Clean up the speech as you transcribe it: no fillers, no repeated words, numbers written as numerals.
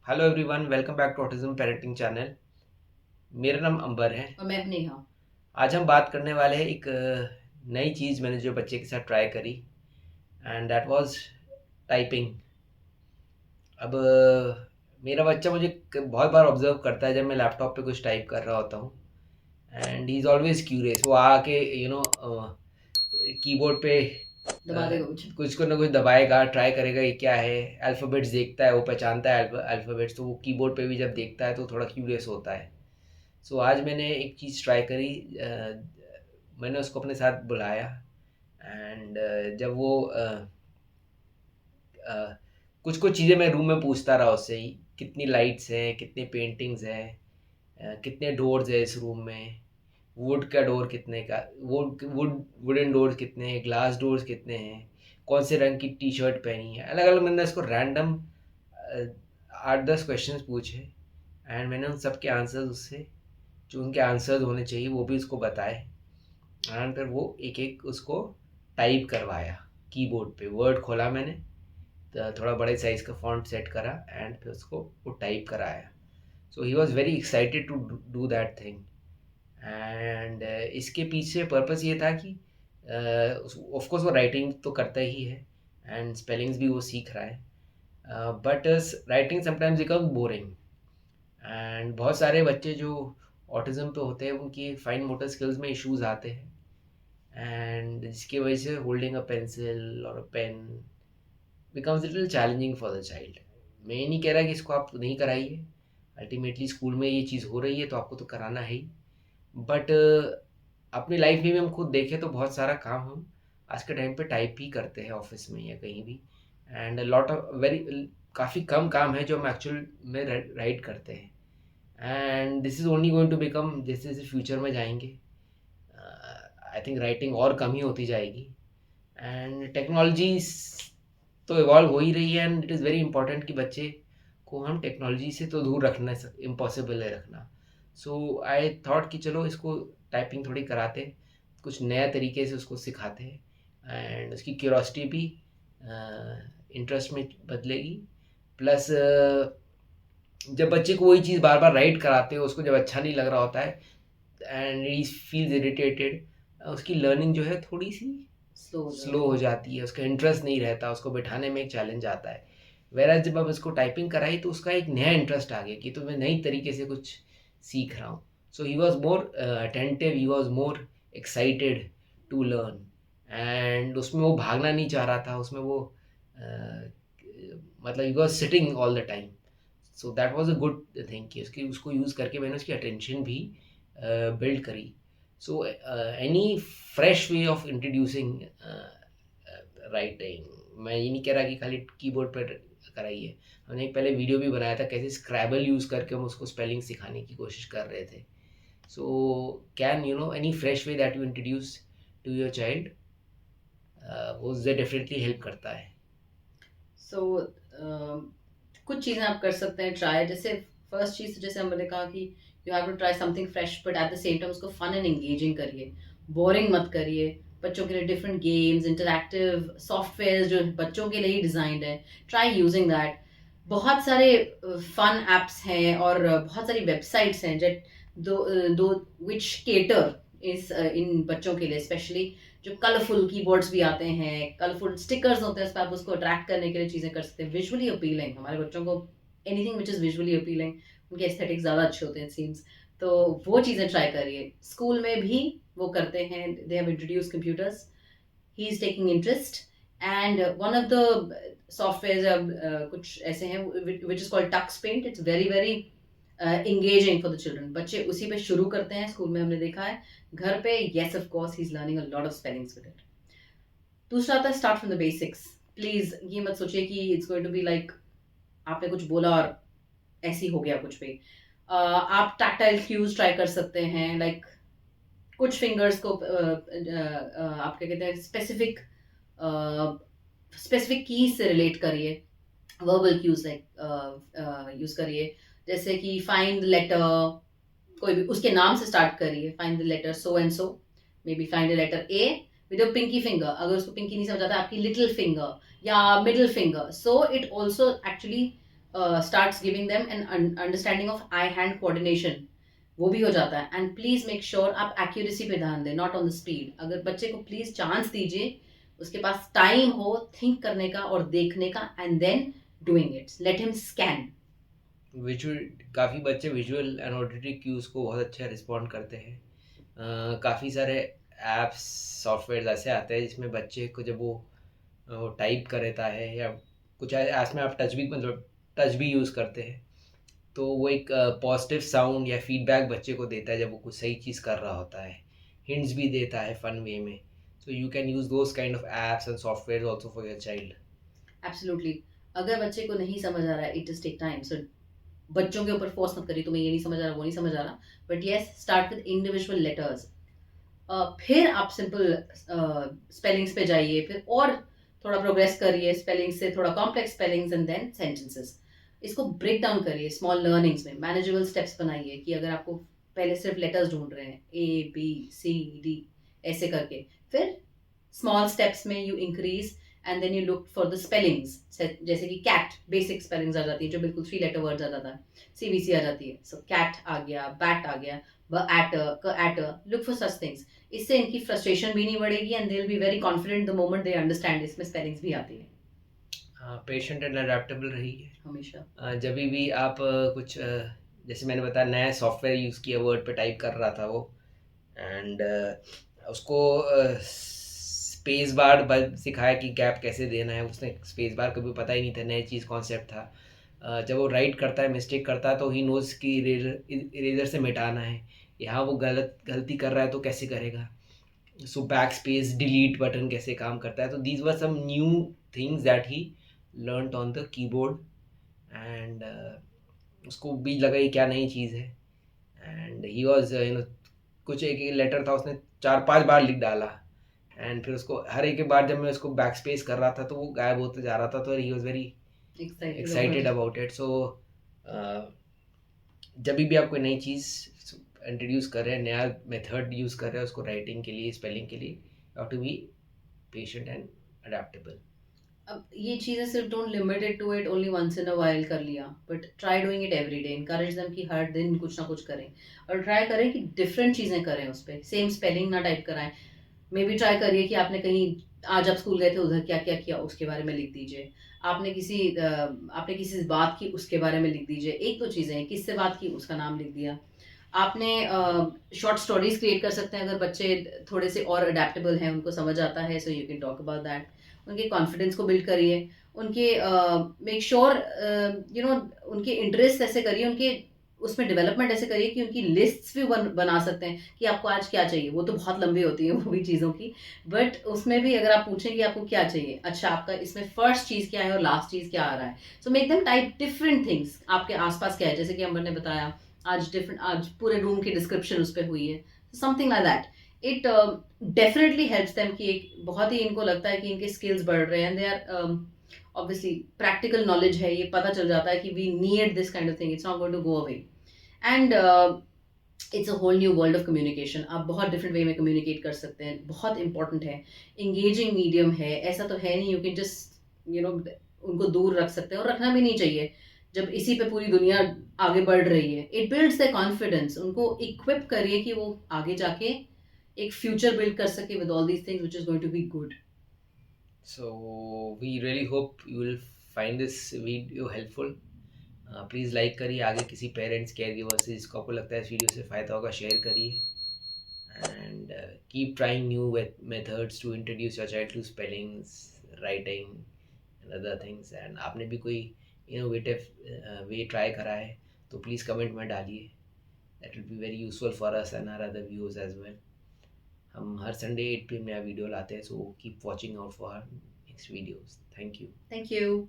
Hello everyone, welcome back to autism parenting channel. मेरा नाम अंबर है। और मैं नेहा। आज हम बात करने वाले हैं एक नई चीज़ मैंने जो बच्चे के साथ ट्राई करी, एंड दैट वाज टाइपिंग। अब मेरा बच्चा मुझे बहुत बार ऑब्जर्व करता है जब मैं लैपटॉप पे कुछ टाइप कर रहा होता हूँ, and he is always curious. वो आके कीबोर्ड पे दबा देगा कुछ। कुछ को ना कुछ दबाएगा, ट्राई करेगा ये क्या है। अल्फ़ाबेट्स देखता है, वो पहचानता है अल्फ़ाबेट्स, तो वो कीबोर्ड पे भी जब देखता है तो थोड़ा क्यूरियस होता है। सो आज मैंने एक चीज़ ट्राई करी। मैंने उसको अपने साथ बुलाया, एंड जब वो कुछ कुछ चीज़ें मैं रूम में पूछता रहा उससे ही, कितनी लाइट्स हैं, कितनी पेंटिंग्स हैं, कितने डोर्स है इस रूम में, वुड का डोर कितने का, वुडन डोर्स कितने हैं, ग्लास डोर्स कितने हैं, कौन से रंग की टी शर्ट पहनी है। अलग अलग मैंने उसको रैंडम 8-10 क्वेश्चंस पूछे, एंड मैंने उन सब के आंसर्स उससे, जो उनके आंसर्स होने चाहिए वो भी उसको बताए। एंड फिर वो एक एक उसको टाइप करवाया कीबोर्ड पे। वर्ड खोला मैंने, तो थोड़ा बड़े साइज़ का फॉन्ट सेट करा, एंड फिर उसको वो टाइप कराया। So he was very excited to do that thing. And इसके पीछे पर्पस ये था कि ऑफ कोर्स वो राइटिंग तो करता ही है, एंड स्पेलिंग्स भी वो सीख रहा है, but writing sometimes become boring. And बहुत सारे बच्चे जो ऑटिज़म पे होते हैं उनकी फाइन मोटर स्किल्स में इश्यूज आते हैं, एंड जिसकी वजह से होल्डिंग अ पेंसिल और a pen becomes little challenging for the child. मैं ये नहीं कह रहा कि इसको आप नहीं कराइए, अल्टीमेटली स्कूल में ये चीज़ हो रही है तो आपको तो कराना है ही। बट अपनी लाइफ में भी हम खुद देखें तो बहुत सारा काम हम आज के टाइम पे टाइप ही करते हैं ऑफिस में या कहीं भी, एंड लॉट ऑफ वेरी काफ़ी कम काम है जो हम एक्चुअल में राइट करते हैं। And this is only going to become, जैसे जैसे फ्यूचर में जाएंगे आई थिंक राइटिंग और कम ही होती जाएगी। एंड टेक्नोलॉजी तो इवॉल्व हो ही रही है, and it is very important कि बच्चे को हम टेक्नोलॉजी से तो दूर रखना, इम्पॉसिबल है रखना। सो आई थॉट कि चलो इसको टाइपिंग थोड़ी कराते, कुछ नया तरीके से उसको सिखाते, एंड उसकी क्यूरोसिटी भी इंटरेस्ट में बदलेगी। प्लस जब बच्चे को वही चीज़ बार बार राइट कराते हो, उसको जब अच्छा नहीं लग रहा होता है एंड ही फील्स इरिटेटेड, उसकी लर्निंग जो है थोड़ी सी स्लो हो स्लो जाती हो है। जाती है, उसका इंटरेस्ट नहीं रहता, उसको बैठाने में एक चैलेंज आता है। वेराज जब अब इसको टाइपिंग कराई तो उसका एक नया इंटरेस्ट आ गया कि तो मैं नई तरीके से कुछ सीख रहा हूँ। So he was more attentive, he was more excited to learn, and उसमें वो भागना नहीं चाह रहा था, उसमें वो मतलब he was sitting all the time. So that was a good thing कि उसकी उसको यूज़ करके मैंने उसकी अटेंशन भी बिल्ड करी। So any fresh way of introducing writing, मैं ये नहीं कह रहा कि खाली कीबोर्ड पर कराइए। हमने एक पहले वीडियो भी बनाया था कैसे स्क्रैबल यूज़ करके हम उसको स्पेलिंग सिखाने की कोशिश कर रहे थे। So can you know any fresh way that you introduce to your child, वो उससे डेफिनेटली हेल्प करता है। सो कुछ चीज़ें आप कर सकते हैं ट्राई। जैसे फर्स्ट चीज़, जैसे हमने कहा कि you have to try something fresh, but at the same time उसको फन एंड एंगेजिंग करिए, बोरिंग मत करिए। बच्चों के लिए डिफरेंट गेम्स, इंटरैक्टिव सॉफ्टवेयर जो बच्चों के लिए ही डिजाइंड है, ट्राई यूजिंग दैट। बहुत सारे फन एप्स हैं और बहुत सारी वेबसाइट्स हैं जो दो विच केटर इस इन बच्चों के लिए स्पेशली। जो कलरफुल कीबोर्ड्स भी आते हैं, कलरफुल स्टिकर्स होते हैं, उस पर आप उसको अट्रैक्ट करने के लिए चीज़ें कर सकते हैं। विजुअली अपीलिंग, हमारे बच्चों को anything which is visually appealing, उनके एस्थेटिक ज़्यादा अच्छे होते हैं इट सीम्स। तो वो चीज़ें ट्राई करिए। स्कूल में भी वो करते हैं, they have introduce computers, he is taking interest. And one of the software कुछ ऐसे हैं which is called Tux Paint. It's very very engaging for the children. बच्चे उसी पे शुरू करते हैं, स्कूल में हमने देखा है। घर पे yes of course he is learning a lot of spellings with it. दूसरा आता है start from the basics. Please ये मत सोचिए कि it's going to be like आपने कुछ बोला और ऐसे ही हो गया कुछ भी। आप टैक्टाइल क्यूज ट्राई कर सकते हैं, लाइक कुछ फिंगर्स को आप क्या कहते हैं, स्पेसिफिक स्पेसिफिक कीज से रिलेट करिए। वर्बल क्यूज लाइक यूज करिए, जैसे कि फाइंड लेटर, कोई भी उसके नाम से स्टार्ट करिए। Find the letter so and so, maybe find the letter A with your pinky finger. अगर उसको पिंकी नहीं समझ आता, आपकी लिटिल फिंगर या middle finger. So it also actually starts giving them an understanding of eye hand coordination, वो भी हो जाता है. एंड प्लीज मेक श्योर आप एक्यूरेसी पे ध्यान दें, नॉट ऑन द स्पीड. अगर बच्चे को प्लीज चांस दीजिए, उसके पास टाइम हो थिंक करने का और देखने का, and then doing it, let him scan. Visual, काफ़ी बच्चे विजुअल एंड ऑडिटरी क्यूज़ को बहुत अच्छा रिस्पॉन्ड करते हैं. काफ़ी सारे ऐप्स, सॉफ्टवेयर ऐसे आते हैं जिसमें बच्चे को जब वो टाइप कर देता है, या कुछ ऐप्स में आप टच भी यूज़ करते हैं, तो वो एक पॉजिटिव साउंड या फीडबैक बच्चे को देता है जब वो कुछ सही चीज़ कर रहा होता है. हिंट्स भी देता है फन वे में. So you can use those kind of apps and software also for your child. Absolutely. अगर बच्चे को नहीं समझ आ रहा है, इट इज टेक टाइम. सो बच्चों के ऊपर फोर्स मत करिए, तुम्हें ये नहीं समझ आ रहा, वो नहीं समझ आ रहा. But yes, start with individual letters. फिर आप सिंपल स्पेलिंग्स पे जाइए, फिर और थोड़ा प्रोग्रेस करिए स्पेलिंग से, थोड़ा complex spellings and then sentences. इसको ब्रेक डाउन करिए स्मॉल लर्निंग्स में, मैनेजेबल स्टेप्स बनाइए. कि अगर आपको पहले सिर्फ लेटर्स ढूंढ रहे हैं, A B C D ऐसे करके, फिर स्मॉल स्टेप्स में you increase, and then you look for the spellings. जैसे कि कैट, बेसिक स्पेलिंग्स आ जाती है जो बिल्कुल 3 लेटर वर्ड्स आ जाता है, CBC आ जाती है. सो कैट आ गया, बैट आ गया, ब एटर, क एटर, लुक फॉर सच थिंग्स. इससे इनकी फ्रस्ट्रेशन भी नहीं बढ़ेगी, and they will be very confident the moment they understand इसमें स्पेलिंग्स भी आती है. पेशेंट एंड अडेप्टेबल रहिए. हमेशा. जब भी आप कुछ जैसे मैंने बताया, नया सॉफ्टवेयर यूज़ किया, वर्ड पे टाइप कर रहा था वो, एंड उसको स्पेस बार सिखाया कि गैप कैसे देना है. उसने स्पेस बार कभी पता ही नहीं था, नई चीज़ कॉन्सेप्ट था. जब वो राइट करता है, मिस्टेक करता है, तो ही नोज़ कि इरेजर से मिटाना है. यहाँ वो गलती कर रहा है तो कैसे करेगा. So backspace delete button कैसे काम करता है. तो these were some new things that he learned on the keyboard. And उसको भी लगा ये क्या नई चीज़ है. एंड ही वॉज कुछ एक लेटर था, उसने 4-5 बार लिख डाला. एंड फिर उसको हर एक बार जब मैं उसको बैक स्पेस कर रहा था तो वो गायब होते जा रहा था. तो he was very excited about it. So जब भी आप कोई नई चीज़ इंट्रोड्यूस कर रहे हैं, नया मेथड यूज़ कर रहे हैं उसको राइटिंग के लिए, स्पेलिंग के लिए, you have to be patient and adaptable. अब ये चीजें सिर्फ don't limit it to it only once in a while कर लिया, but try doing it every day. Encourage them कि हर दिन कुछ ना कुछ करें, और ट्राई करें कि डिफरेंट चीजें करें. उस पर सेम स्पेलिंग ना टाइप कराएं. मे बी ट्राई करिए कि आपने कहीं आज आप स्कूल गए थे, उधर क्या क्या किया उसके बारे में लिख दीजिए. आपने किसी से बात की उसके बारे में लिख दीजिए. एक दो चीजें हैं, किससे बात की उसका नाम लिख दिया. आपने शॉर्ट स्टोरीज क्रिएट कर सकते हैं अगर बच्चे थोड़े से और अडेप्टेबल हैं, उनको समझ आता है. So you can talk about that. उनके कॉन्फिडेंस को बिल्ड करिए. उनके मेक श्योर उनके इंटरेस्ट ऐसे करिए, उनके उसमें डेवलपमेंट ऐसे करिए कि उनकी लिस्ट्स भी बना सकते हैं कि आपको आज क्या चाहिए. वो तो बहुत लंबी होती है वो भी चीज़ों की, बट उसमें भी अगर आप पूछें कि आपको क्या चाहिए, अच्छा आपका इसमें फर्स्ट चीज़ क्या है और लास्ट चीज़ क्या आ रहा है. So make them type different things. आपके आसपास क्या है, जैसे कि अमर ने बताया आज पूरे रूम की डिस्क्रिप्शन उस पर हुई है, something like that. It definitely helps them कि एक बहुत ही इनको लगता है कि इनके स्किल्स बढ़ रहे हैं. They are obviously practical knowledge है, ये पता चल जाता है कि we need this kind of thing, it's not going to go away. And it's a whole new world of communication. आप बहुत डिफरेंट वे में कम्युनिकेट कर सकते हैं, बहुत इंपॉर्टेंट है. इंगेजिंग मीडियम है, ऐसा तो है नहीं यू कैन जस्ट उनको दूर रख सकते हैं, और रखना भी नहीं चाहिए जब इसी पे पूरी दुनिया आगे बढ़ रही है. It builds the confidence. उनको इक्विप करिए कि वो आगे जाके एक फ्यूचर बिल्ड कर सके with all these things which is going to be good. So we really hope you will find this video helpफुल. प्लीज़ लाइक करिए. आगे किसी पेरेंट्स, केयर गिवर से जिसको आपको लगता है इस वीडियो से फ़ायदा होगा, शेयर करिए. And keep trying new methods to introduce your child to spellings, writing and other things. And आपने भी कोई इनोवेटिव वे ट्राई करा है तो प्लीज़ कमेंट में डालिए. That will be very useful for us and our other viewers as well. हम हर संडे 8 PM नया वीडियो लाते हैं. So keep watching out for next videos. Thank you. Thank you.